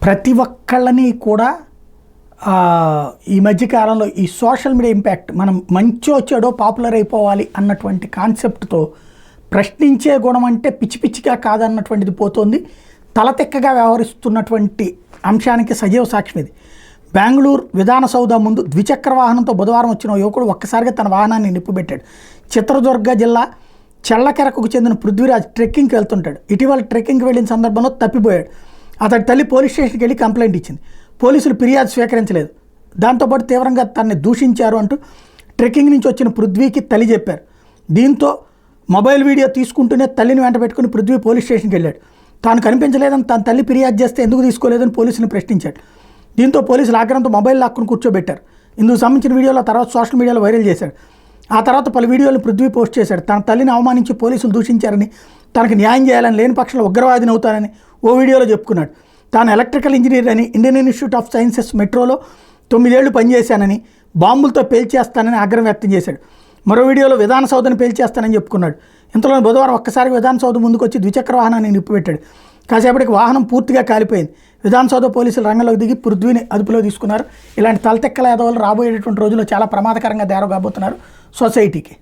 ప్రతి ఒక్కళ్ళని కూడా ఈ మధ్యకాలంలో ఈ సోషల్ మీడియా ఇంపాక్ట్ మనం మంచో చెడో పాపులర్ అయిపోవాలి అన్నటువంటి కాన్సెప్ట్తో ప్రశ్నించే గుణం అంటే పిచ్చి పిచ్చిగా కాదన్నటువంటిది పోతుంది. తలతెక్కగా వ్యవహరిస్తున్నటువంటి అంశానికి సజీవ సాక్ష్యం ఇది. బెంగళూరు విధాన సౌధ ముందు ద్విచక్ర వాహనంతో బుధవారం వచ్చిన యువకుడు ఒక్కసారిగా తన వాహనాన్ని నిప్పుపెట్టాడు. చిత్రదుర్గ జిల్లా చెల్లకెరకు చెందిన పృథ్వీరాజ్ ట్రెక్కింగ్కి వెళ్తుంటాడు. ఇటీవల ట్రెక్కింగ్కి వెళ్ళిన సందర్భంలో తప్పిపోయాడు. అతడి తల్లి పోలీస్ స్టేషన్కి వెళ్ళి కంప్లైంట్ ఇచ్చింది. పోలీసులు ఫిర్యాదు స్వీకరించలేదు. దాంతోపాటు తీవ్రంగా తనని దూషించారు అంటూ ట్రెక్కింగ్ నుంచి వచ్చిన పృథ్వీకి తల్లి చెప్పారు. దీంతో మొబైల్ వీడియో తీసుకుంటూనే తల్లిని వెంట పెట్టుకుని పృథ్వీ పోలీస్ స్టేషన్కి వెళ్ళాడు. తాను కనిపించలేదని తన తల్లి ఫిర్యాదు చేస్తే ఎందుకు తీసుకోలేదని పోలీసులను ప్రశ్నించాడు. దీంతో పోలీసులు ఆగ్రహంతో మొబైల్ లాక్కుని కూర్చోబెట్టారు. ఇందుకు సంబంధించిన వీడియోల తర్వాత సోషల్ మీడియాలో వైరల్ చేశాడు. ఆ తర్వాత పలు వీడియోలను పృథ్వీ పోస్ట్ చేశాడు. తన తల్లిని అవమానించి పోలీసులు దూషించారని, తనకు న్యాయం చేయాలని, లేని పక్షంలో ఉగ్రవాదిని అవుతానని ఓ వీడియోలో చెప్పుకున్నాడు. తాను ఎలక్ట్రికల్ ఇంజనీర్ అని, ఇండియన్ ఇన్స్టిట్యూట్ ఆఫ్ సైన్సెస్ మెట్రోలో 9 ఏళ్లు పనిచేశానని, బాంబులతో పేల్చేస్తానని ఆగ్రహం వ్యక్తం చేశాడు. మరో వీడియోలో విధాన సౌధని పేల్చేస్తానని చెప్పుకున్నాడు. ఇంతలో బుధవారం ఒక్కసారి విధాన సౌధ ముందుకు వచ్చి ద్విచక్ర వాహనాన్ని నిప్పుపెట్టాడు. కాసేపటికి వాహనం పూర్తిగా కాలిపోయింది. విధాన సౌధ పోలీసులు రంగంలోకి దిగి పృథ్వీని అదుపులో తీసుకున్నారు. ఇలాంటి తలతెక్కల యాదవులు రాబోయేటటువంటి రోజుల్లో చాలా ప్రమాదకరంగా తయారు కాబోతున్నారు సొసైటీకి.